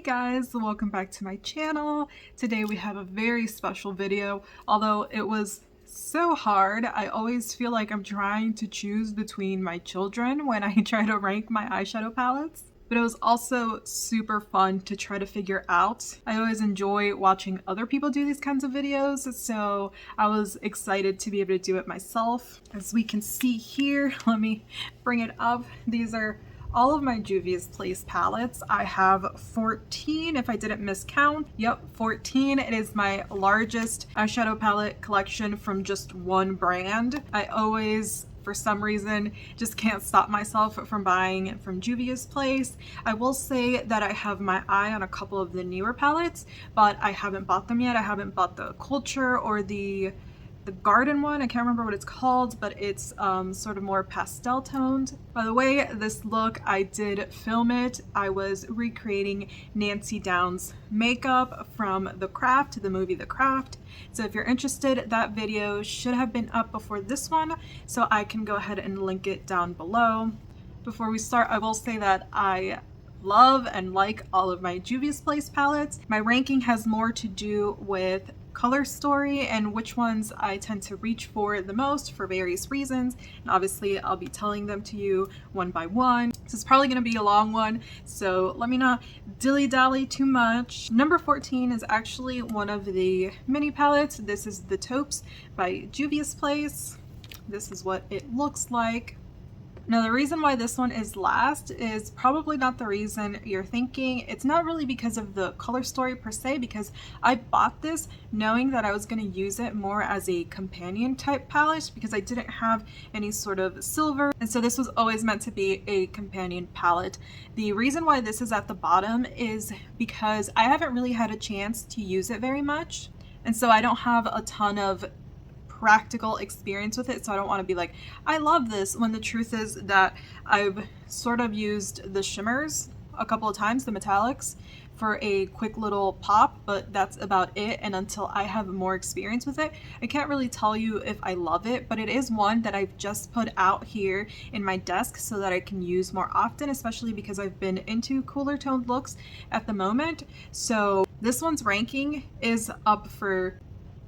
Hey guys, welcome back to my channel. Today we have a very special video. Although it was so hard, I always feel like I'm trying to choose between my children when I try to rank my eyeshadow palettes. But it was also super fun to try to figure out. I always enjoy watching other people do these kinds of videos, so I was excited to be able to do it myself. As we can see here, let me bring it up. These are all of my Juvia's Place palettes. I have 14 if I didn't miscount. Yep, 14. It is my largest eyeshadow palette collection from just one brand. I always, for some reason, just can't stop myself from buying from Juvia's Place. I will say that I have my eye on a couple of the newer palettes, but I haven't bought them yet. I haven't bought the Culture or the garden one. I can't remember what it's called, but it's sort of more pastel toned. By the way, this look, I did film it. I was recreating Nancy Downs' makeup from The Craft, the movie The Craft. So if you're interested, that video should have been up before this one, so I can go ahead and link it down below. Before we start, I will say that I love and like all of my Juvia's Place palettes. My ranking has more to do with color story and which ones I tend to reach for the most for various reasons, and obviously I'll be telling them to you one by one. This is probably going to be a long one, so let me not dilly-dally too much. Number 14 is actually one of the mini palettes. This is the Taupes by Juvia's Place. This is what it looks like. Now, the reason why this one is last is probably not the reason you're thinking. It's not really because of the color story per se, because I bought this knowing that I was going to use it more as a companion type palette because I didn't have any sort of silver, and so this was always meant to be a companion palette. The reason why this is at the bottom is because I haven't really had a chance to use it very much, and so I don't have a ton of practical experience with it, so I don't want to be like, I love this, when the truth is that I've sort of used the shimmers a couple of times, the metallics, for a quick little pop, but that's about it. And until I have more experience with it, I can't really tell you if I love it, but it is one that I've just put out here in my desk so that I can use more often, especially because I've been into cooler toned looks at the moment. So this one's ranking is up for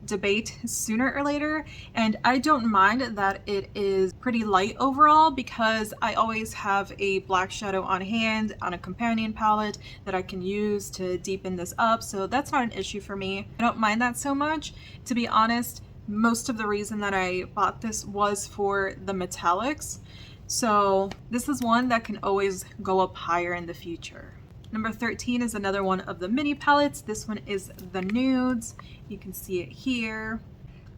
debate sooner or later, and I don't mind that it is pretty light overall because I always have a black shadow on hand on a companion palette that I can use to deepen this up, so that's not an issue for me. I don't mind that so much. To be honest, most of the reason that I bought this was for the metallics, so this is one that can always go up higher in the future. Number 13 is another one of the mini palettes. This one is the Nudes. You can see it here.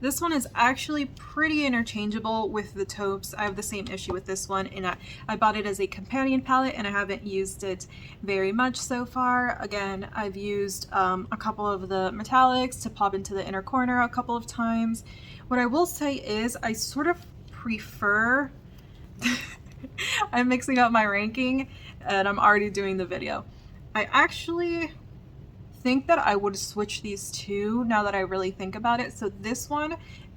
This one is actually pretty interchangeable with the Taupes. I have the same issue with this one, and I bought it as a companion palette and I haven't used it very much so far. Again, I've used a couple of the metallics to pop into the inner corner a couple of times. What I will say is I sort of prefer I'm mixing up my ranking and I'm already doing the video. I actually think that I would switch these two now that I really think about it. So this one,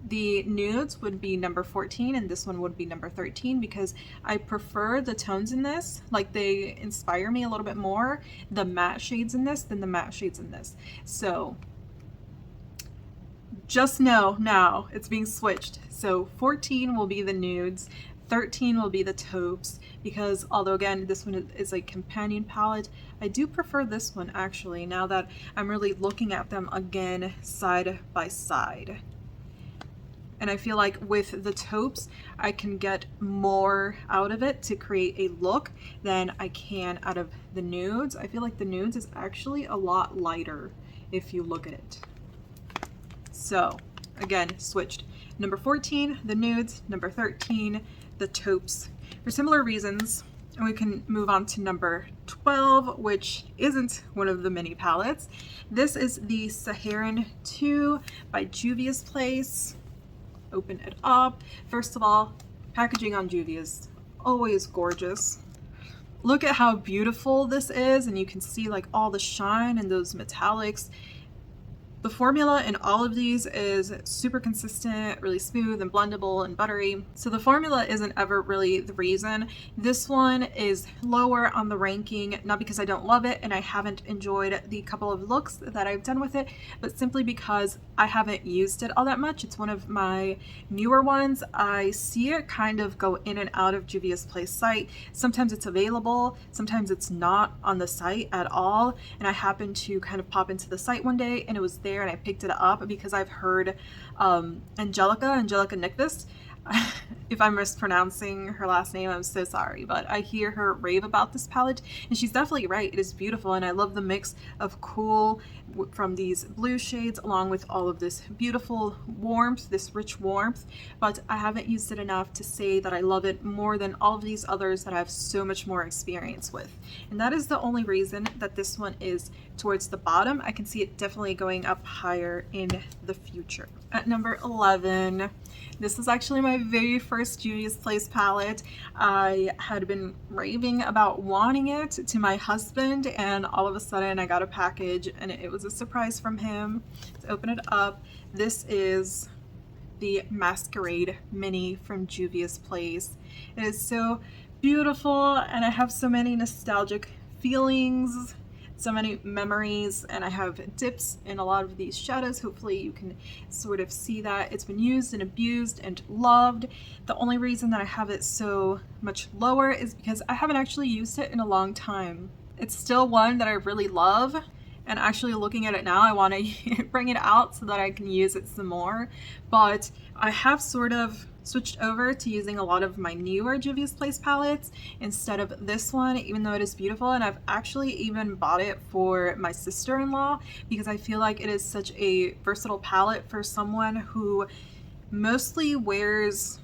the Nudes, would be number 14 and this one would be number 13 because I prefer the tones in this. Like, they inspire me a little bit more, the matte shades in this, than the matte shades in this. So just know now it's being switched. So 14 will be the Nudes, 13 will be the Taupes, because although again this one is a companion palette, I do prefer this one actually now that I'm really looking at them again side by side. And I feel like with the Taupes I can get more out of it to create a look than I can out of the Nudes. I feel like the Nudes is actually a lot lighter if you look at it. So again, switched. Number 14, the Nudes. Number 13, the Taupes, for similar reasons. And we can move on to number 12, which isn't one of the mini palettes. This is the Saharan 2 by Juvia's Place. Open it up. First of all, packaging on Juvia's always gorgeous. Look at how beautiful this is, and you can see like all the shine and those metallics. The formula in all of these is super consistent, really smooth and blendable and buttery. So the formula isn't ever really the reason. This one is lower on the ranking, not because I don't love it and I haven't enjoyed the couple of looks that I've done with it, but simply because I haven't used it all that much. It's one of my newer ones. I see it kind of go in and out of Juvia's Place site. Sometimes it's available, sometimes it's not on the site at all. And I happened to kind of pop into the site one day and it was there and I picked it up because I've heard Angelica Nyquist. If I'm mispronouncing her last name, I'm so sorry, but I hear her rave about this palette and she's definitely right. It is beautiful and I love the mix of cool from these blue shades along with all of this beautiful warmth, this rich warmth, but I haven't used it enough to say that I love it more than all of these others that I have so much more experience with. And that is the only reason that this one is towards the bottom. I can see it definitely going up higher in the future. At number 11, this is actually my very first Juvia's Place palette. I had been raving about wanting it to my husband and all of a sudden I got a package and it was a surprise from him. Let's open it up. This is the Masquerade Mini from Juvia's Place. It is so beautiful and I have so many nostalgic feelings, so many memories, and I have dips in a lot of these shadows. Hopefully you can sort of see that. It's been used and abused and loved. The only reason that I have it so much lower is because I haven't actually used it in a long time. It's still one that I really love, and actually looking at it now, I want to bring it out so that I can use it some more, but I have sort of switched over to using a lot of my newer Juvia's Place palettes instead of this one, even though it is beautiful. And I've actually even bought it for my sister-in-law because I feel like it is such a versatile palette for someone who mostly wears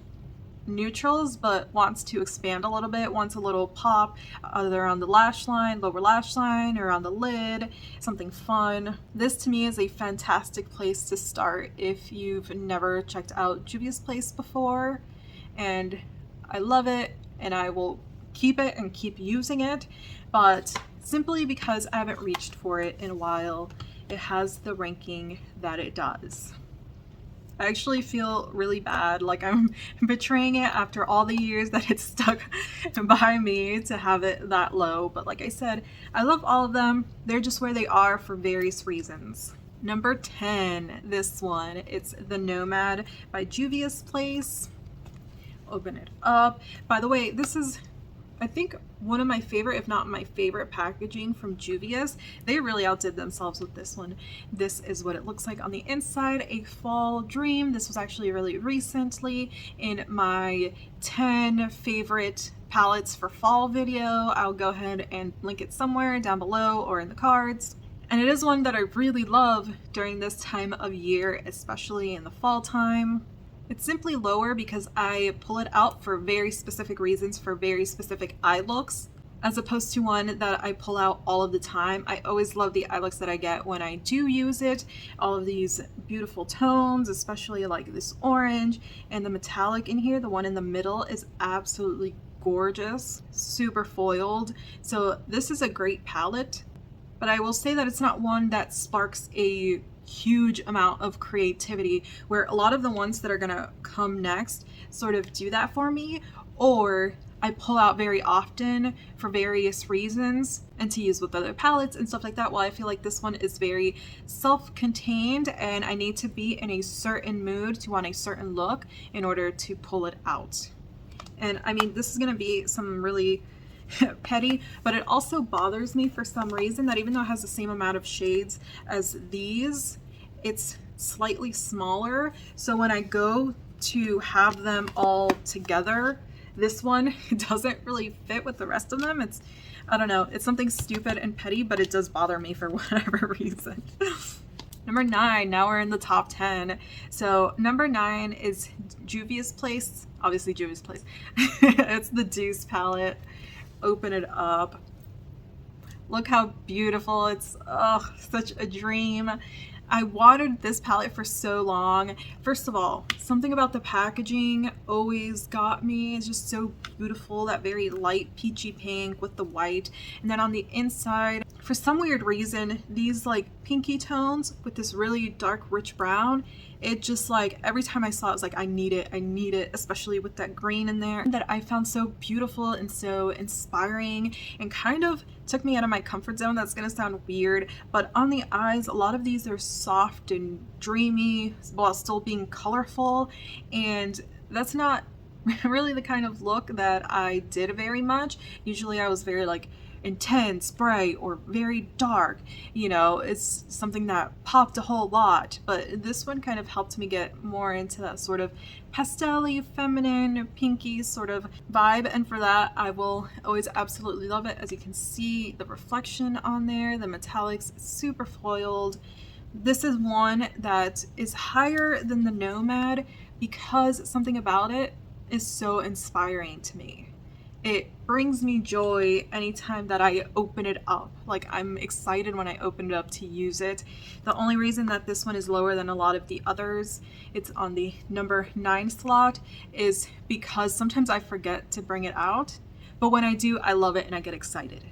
neutrals but wants to expand a little bit, wants a little pop either on the lash line, lower lash line, or on the lid, something fun. This to me is a fantastic place to start if you've never checked out Juvia's Place before, and I love it and I will keep it and keep using it, but simply because I haven't reached for it in a while, it has the ranking that it does. I actually feel really bad, like I'm betraying it after all the years that it's stuck by me to have it that low. But like I said, I love all of them. They're just where they are for various reasons. Number 10, this one. It's the Nomad by Juvia's Place. Open it up. By the way, this is, I think, one of my favorite, if not my favorite, packaging from Juvia's. They really outdid themselves with this one. This is what it looks like on the inside, a fall dream. This was actually really recently in my 10 favorite palettes for fall video. I'll go ahead and link it somewhere down below or in the cards. And it is one that I really love during this time of year, especially in the fall time. It's simply lower because I pull it out for very specific reasons, for very specific eye looks, as opposed to one that I pull out all of the time. I always love the eye looks that I get when I do use it. All of these beautiful tones, especially like this orange and the metallic in here. The one in the middle is absolutely gorgeous, super foiled. So this is a great palette, but I will say that it's not one that sparks a huge amount of creativity, where a lot of the ones that are gonna come next sort of do that for me, or I pull out very often for various reasons and to use with other palettes and stuff like that. While I feel like this one is very self-contained and I need to be in a certain mood to want a certain look in order to pull it out. And I mean, this is gonna be some really petty, but it also bothers me for some reason that even though it has the same amount of shades as these, it's slightly smaller. So when I go to have them all together, this one doesn't really fit with the rest of them. It's, I don't know, it's something stupid and petty, but it does bother me for whatever reason. Number 9, now we're in the top 10. So number 9 is Juvia's Place, obviously Juvia's Place. It's the Douce palette. Open it up. Look how beautiful. It's such a dream. I wanted this palette for so long. First of all, something about the packaging always got me. It's just so beautiful, that very light peachy pink with the white. And then on the inside, For some weird reason, these like pinky tones with this really dark rich brown, it just like every time I saw it, I was like, I need it, especially with that green in there that I found so beautiful and so inspiring and kind of took me out of my comfort zone. That's gonna sound weird, but on the eyes, a lot of these are soft and dreamy while still being colorful, and that's not really the kind of look that I did very much. Usually I was very like intense, bright, or very dark. You know, it's something that popped a whole lot, but this one kind of helped me get more into that sort of pastel-y, feminine, pinky sort of vibe, and for that I will always absolutely love it. As you can see, the reflection on there, the metallics, super foiled. This is one that is higher than the Nomad because something about it is so inspiring to me. It brings me joy anytime that I open it up. Like, I'm excited when I open it up to use it. The only reason that this one is lower than a lot of the others, it's on the number 9 slot, is because sometimes I forget to bring it out. But when I do, I love it and I get excited.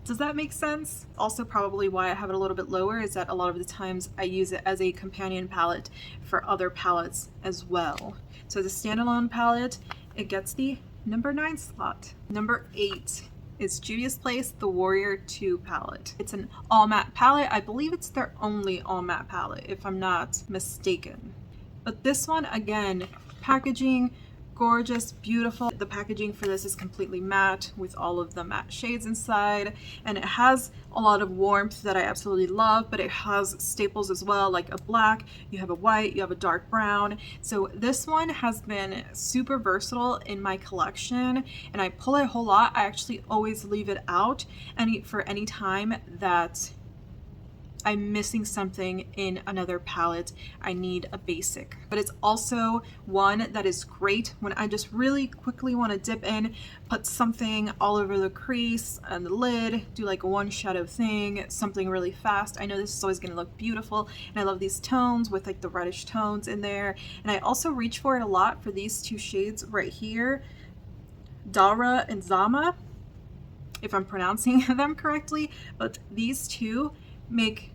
Does that make sense? Also probably why I have it a little bit lower is that a lot of the times I use it as a companion palette for other palettes as well. So the standalone palette, it gets the number 9 slot. Number 8 is Juvia's Place, the Warrior 2 palette. It's an all matte palette. I believe it's their only all matte palette, if I'm not mistaken. But this one, again, packaging, gorgeous, beautiful. The packaging for this is completely matte with all of the matte shades inside, and it has a lot of warmth that I absolutely love, but it has staples as well, like a black, you have a white, you have a dark brown. So this one has been super versatile in my collection, and I pull it a whole lot. I actually always leave it out for any time that I'm missing something in another palette. I need a basic. But it's also one that is great when I just really quickly want to dip in, put something all over the crease and the lid, do like a one shadow thing, something really fast. I know this is always going to look beautiful, and I love these tones with like the reddish tones in there. And I also reach for it a lot for these two shades right here, Dara and Zama, if I'm pronouncing them correctly, but these two make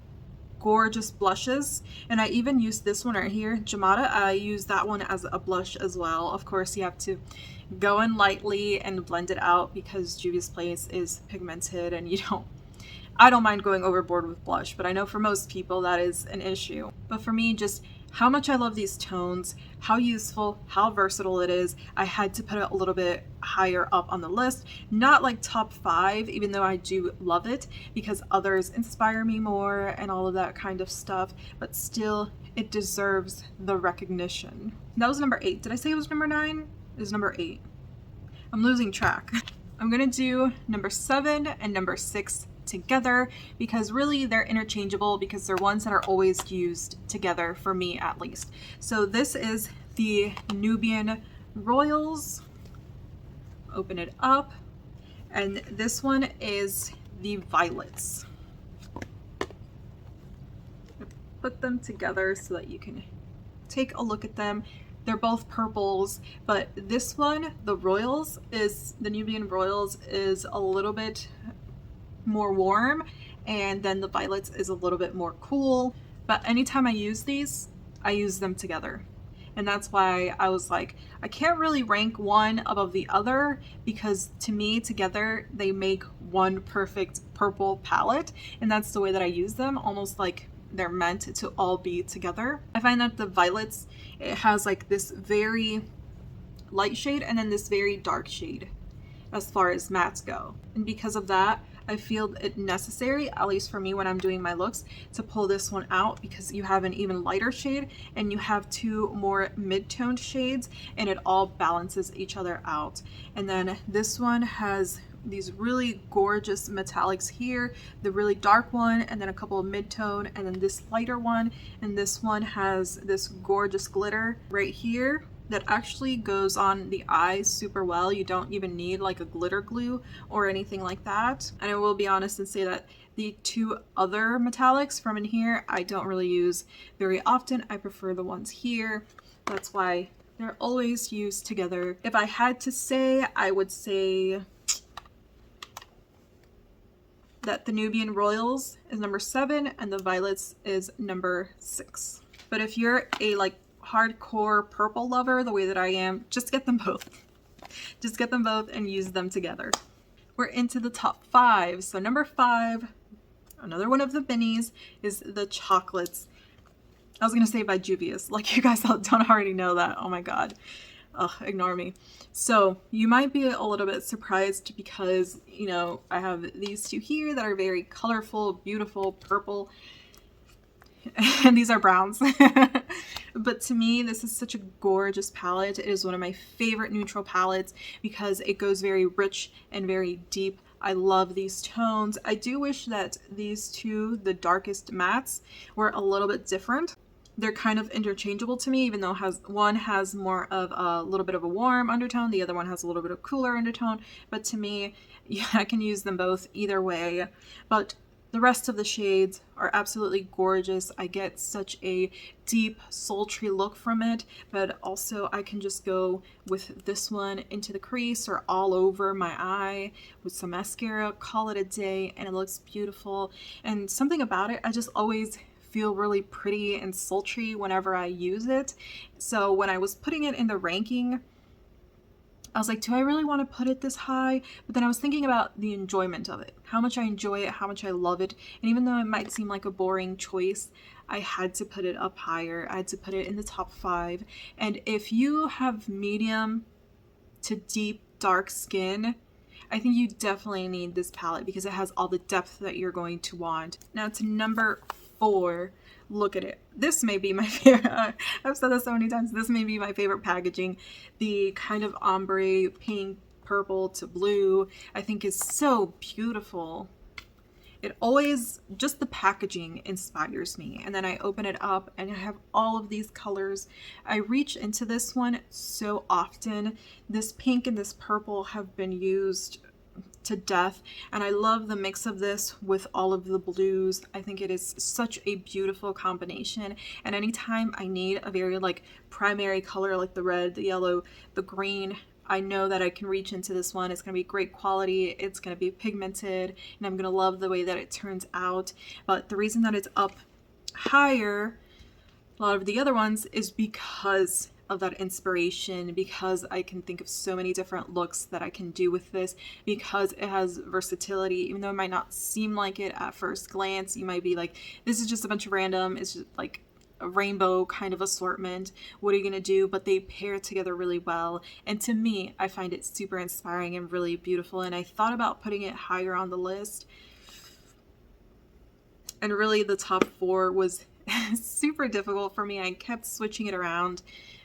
gorgeous blushes. And I even use this one right here, Jamada. I use that one as a blush as well. Of course, you have to go in lightly and blend it out because Juvia's Place is pigmented, and I don't mind going overboard with blush, but I know for most people that is an issue. But for me, just how much I love these tones, how useful, how versatile it is, I had to put it a little bit higher up on the list. Not like top 5, even though I do love it, because others inspire me more and all of that kind of stuff, but still, it deserves the recognition. That was number 8. Did I say it was number 9? It was number 8. I'm losing track. I'm gonna do number 7 and number 6 together because really they're interchangeable, because they're ones that are always used together for me at least. So this is the Nubian Royals. Open it up, and this one is the Violets. Put them together so that you can take a look at them. They're both purples, but this one, the Nubian Royals, is a little bit more warm, and then the Violets is a little bit more cool. But anytime I use these, I use them together. And that's why I was like, I can't really rank one above the other, because to me, together, they make one perfect purple palette. And that's the way that I use them, almost like they're meant to all be together. I find that the Violets, it has like this very light shade and then this very dark shade as far as mattes go. And because of that, I feel it necessary, at least for me when I'm doing my looks, to pull this one out, because you have an even lighter shade and you have 2 more mid-toned shades, and it all balances each other out. And then this one has these really gorgeous metallics here, the really dark one, and then a couple of mid-tone, and then this lighter one, and this one has this gorgeous glitter right here that actually goes on the eyes super well. You don't even need like a glitter glue or anything like that. And I will be honest and say that the 2 other metallics from in here I don't really use very often. I prefer the ones here. That's why they're always used together. If I had to say, I would say that the Nubian Royals is number 7 and the Violets is number 6. But if you're a like hardcore purple lover the way that I am, just get them both. Just get them both and use them together. We're into the top 5. So number 5, another one of the minis, is the chocolates. I was gonna say by Juvias, like you guys don't already know that. Oh my god. Ugh, ignore me. So you might be a little bit surprised because, you know, I have these two here that are very colorful, beautiful, purple, and these are browns. But to me, this is such a gorgeous palette. It is one of my favorite neutral palettes because it goes very rich and very deep. I love these tones. I do wish that these two, the darkest mattes, were a little bit different. They're kind of interchangeable to me, even though one has more of a little bit of a warm undertone, the other one has a little bit of cooler undertone. But to me, yeah, I can use them both either way. But the rest of the shades are absolutely gorgeous. I get such a deep, sultry look from it, but also I can just go with this one into the crease or all over my eye with some mascara, call it a day, and it looks beautiful. And something about it, I just always feel really pretty and sultry whenever I use it. So when I was putting it in the ranking, I was like, do I really want to put it this high? But then I was thinking about the enjoyment of it, how much I enjoy it, how much I love it. And even though it might seem like a boring choice, I had to put it up higher. I had to put it in the top 5. And if you have medium to deep dark skin, I think you definitely need this palette because it has all the depth that you're going to want. Now to number 4. Look at it. This may be my favorite. I've said this so many times. This may be my favorite packaging. The kind of ombre pink, purple to blue, I think is so beautiful. It always, just the packaging inspires me. And then I open it up and I have all of these colors. I reach into this one so often. This pink and this purple have been used to death, and I love the mix of this with all of the blues. I think it is such a beautiful combination, and anytime I need a very like primary color like the red, the yellow, the green, I know that I can reach into this one. It's going to be great quality, it's going to be pigmented, and I'm going to love the way that it turns out. But the reason that it's up higher a lot of the other ones is because of that inspiration, because I can think of so many different looks that I can do with this, because it has versatility. Even though it might not seem like it at first glance, you might be like, this is just a bunch of random, it's just like a rainbow kind of assortment, what are you gonna do? But they pair together really well, and to me, I find it super inspiring and really beautiful. And I thought about putting it higher on the list, and really the top 4 was super difficult for me. I kept switching it around,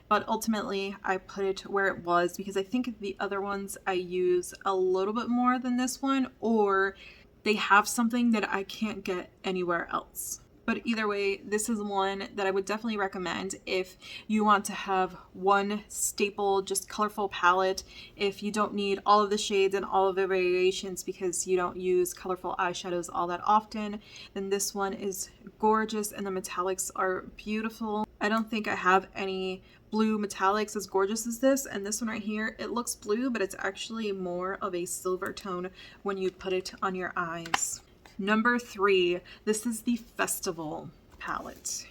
but ultimately I put it where it was because I think the other ones I use a little bit more than this one, or they have something that I can't get anywhere else. But either way, this is one that I would definitely recommend if you want to have one staple, just colorful palette. If you don't need all of the shades and all of the variations because you don't use colorful eyeshadows all that often, then this one is gorgeous and the metallics are beautiful. I don't think I have any blue metallics as gorgeous as this, and this one right here, it looks blue, but it's actually more of a silver tone when you put it on your eyes. Number 3, this is the Festival palette.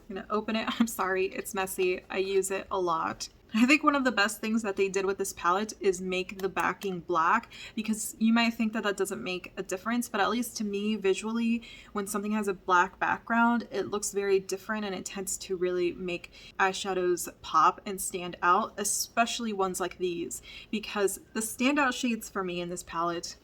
I'm gonna open it. I'm sorry, it's messy. I use it a lot. I think one of the best things that they did with this palette is make the backing black, because you might think that that doesn't make a difference, but at least to me, visually, when something has a black background, it looks very different and it tends to really make eyeshadows pop and stand out, especially ones like these, because the standout shades for me in this palette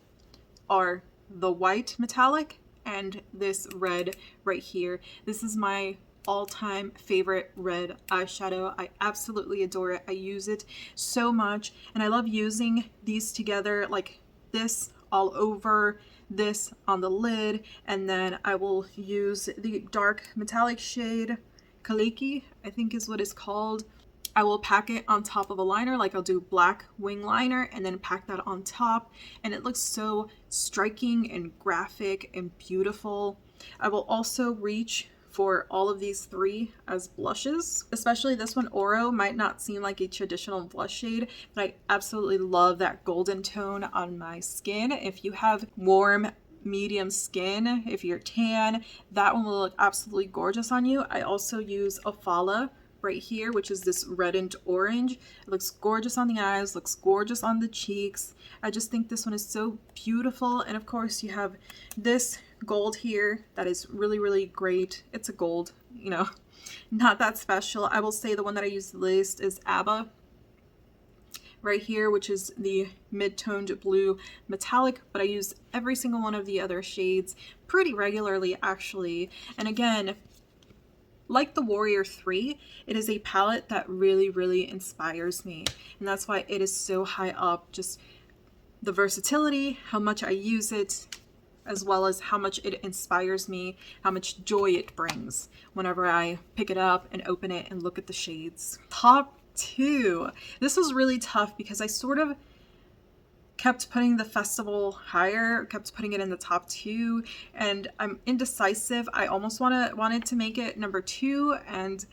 are the white metallic and this red right here. This is my all-time favorite red eyeshadow. I absolutely adore it. I use it so much, and I love using these together, like this all over, this on the lid, and then I will use the dark metallic shade Kaliki, I think is what it's called. I will pack it on top of a liner, like I'll do black wing liner and then pack that on top, and it looks so striking and graphic and beautiful. I will also reach for all of these 3 as blushes, especially this one, Oro, might not seem like a traditional blush shade, but I absolutely love that golden tone on my skin. If you have warm, medium skin, if you're tan, that one will look absolutely gorgeous on you. I also use Afala right here, which is this reddened orange. It looks gorgeous on the eyes, looks gorgeous on the cheeks. I just think this one is so beautiful. And of course you have this gold here that is really, really great. It's a gold, you know, not that special. I will say the one that I use the least is Abba right here, which is the mid-toned blue metallic, but I use every single one of the other shades pretty regularly actually. And again, like the Warrior 3, it is a palette that really, really inspires me. And that's why it is so high up. Just the versatility, how much I use it, as well as how much it inspires me, how much joy it brings whenever I pick it up and open it and look at the shades. Top 2. This was really tough because I sort of kept putting the festival higher, kept putting it in the top 2, and I'm indecisive. I almost wanted to make it number 2, and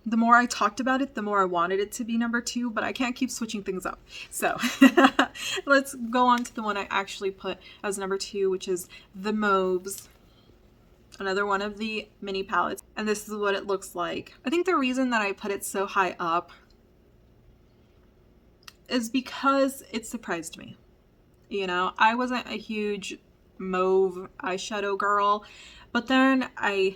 the more I talked about it, the more I wanted it to be number 2, but I can't keep switching things up. So let's go on to the one I actually put as number 2, which is the Mauves. Another one of the mini palettes, and this is what it looks like. I think the reason that I put it so high up is because it surprised me. You know, I wasn't a huge mauve eyeshadow girl, but then I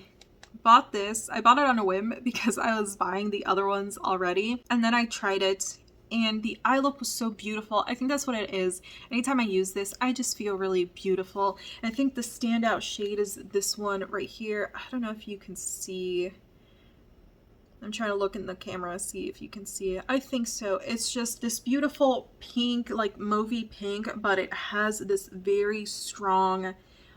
bought this. I bought it on a whim because I was buying the other ones already, and then I tried it and the eye look was so beautiful. I think that's what it is. Anytime I use this, I just feel really beautiful. And I think the standout shade is this one right here. I don't know if you can see. I'm trying to look in the camera, see if you can see it. I think so. It's just this beautiful pink, like mauvey pink, but it has this very strong,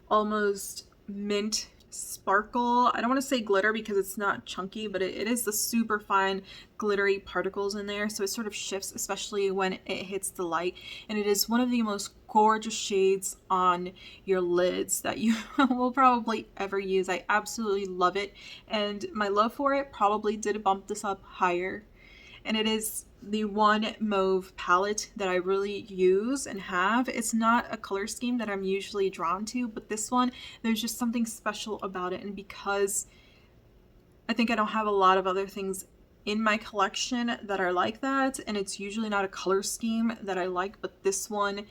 almost mint sparkle. I don't want to say glitter because it's not chunky, but it is the super fine glittery particles in there. So it sort of shifts, especially when it hits the light. And it is one of the most gorgeous shades on your lids that you will probably ever use. I absolutely love it. And my love for it probably did bump this up higher. And it is the one mauve palette that I really use and have. It's not a color scheme that I'm usually drawn to, but this one, there's just something special about it. And because I think I don't have a lot of other things in my collection that are like that, and it's usually not a color scheme that I like, but this one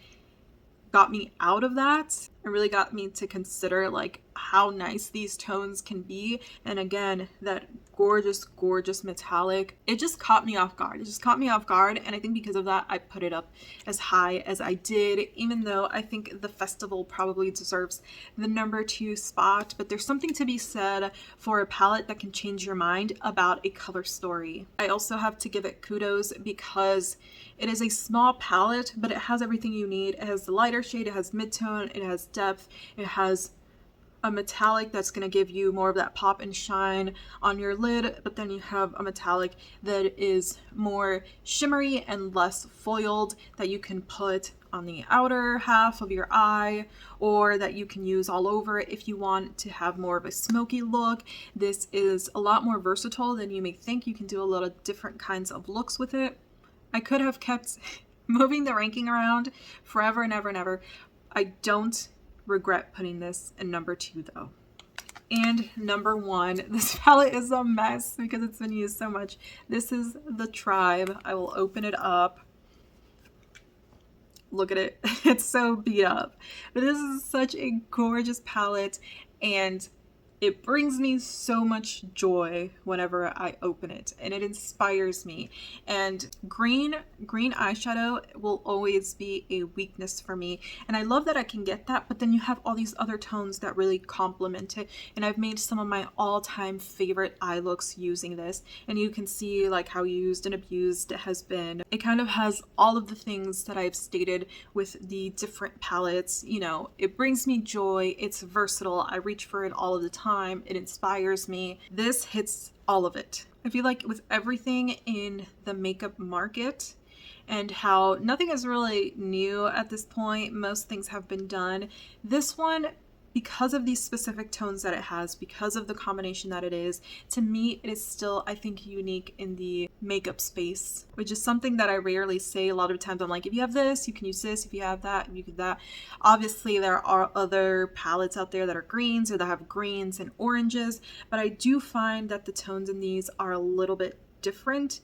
got me out of that and really got me to consider like how nice these tones can be. And again, that gorgeous metallic, it just caught me off guard. And I think because of that, I put it up as high as I did, even though I think the festival probably deserves the number 2 spot. But there's something to be said for a palette that can change your mind about a color story. I also have to give it kudos because it is a small palette, but it has everything you need. It has the lighter shade, it has mid-tone, it has depth, it has a metallic that's going to give you more of that pop and shine on your lid, but then you have a metallic that is more shimmery and less foiled that you can put on the outer half of your eye, or that you can use all over if you want to have more of a smoky look. This is a lot more versatile than you may think. You can do a lot of different kinds of looks with it. I could have kept moving the ranking around forever and ever and ever. I don't regret putting this in number 2 though. And number 1, this palette is a mess because it's been used so much. This is the Tribe. I will open it up. Look at it. It's so beat up. But this is such a gorgeous palette, and it brings me so much joy whenever I open it, and it inspires me. And green eyeshadow will always be a weakness for me, and I love that I can get that, but then you have all these other tones that really complement it. And I've made some of my all-time favorite eye looks using this, and you can see like how used and abused it has been. It kind of has all of the things that I've stated with the different palettes. You know, it brings me joy, it's versatile, I reach for it all of the time. It inspires me. This hits all of it. I feel like with everything in the makeup market and how nothing is really new at this point, most things have been done, this one because of these specific tones that it has, because of the combination that it is, to me, it is still, I think, unique in the makeup space, which is something that I rarely say. A lot of times I'm like, if you have this, you can use this. If you have that, you can that. Obviously, there are other palettes out there that are greens or that have greens and oranges, but I do find that the tones in these are a little bit different.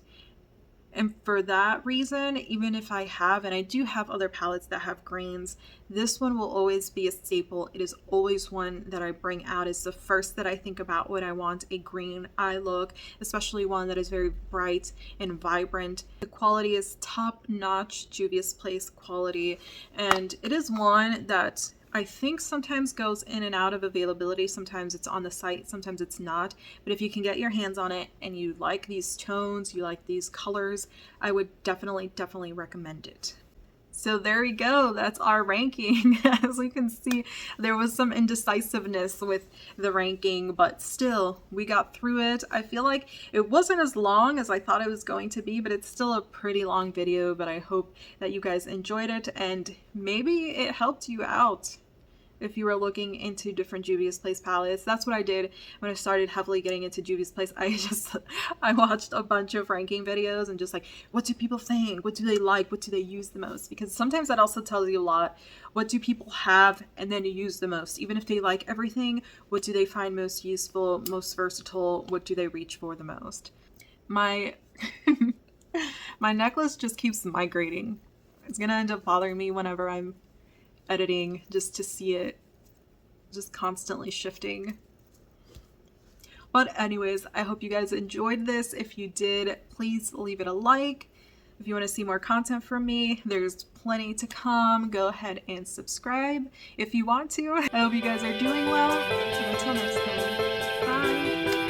And for that reason, even if I have, and I do have other palettes that have greens, this one will always be a staple. It is always one that I bring out. It's the first that I think about when I want a green eye look, especially one that is very bright and vibrant. The quality is top-notch Juvia's Place quality, and it is one that I think sometimes goes in and out of availability. Sometimes it's on the site, sometimes it's not. But if you can get your hands on it and you like these tones, you like these colors, I would definitely recommend it. So there we go. That's our ranking. As we can see, there was some indecisiveness with the ranking, but still, we got through it. I feel like it wasn't as long as I thought it was going to be, but it's still a pretty long video, but I hope that you guys enjoyed it and maybe it helped you out. If you were looking into different Juvia's Place palettes, that's what I did when I started heavily getting into Juvia's Place. I watched a bunch of ranking videos and just like, what do people think? What do they like? What do they use the most? Because sometimes that also tells you a lot. What do people have and then you use the most? Even if they like everything, what do they find most useful, most versatile? What do they reach for the most? My my necklace just keeps migrating. It's gonna end up bothering me whenever I'm editing, just to see it just constantly shifting. But anyways, I hope you guys enjoyed this. If you did, please leave it a like. If you want to see more content from me, there's plenty to come. Go ahead and subscribe if you want to. I hope you guys are doing well, and until next time, bye.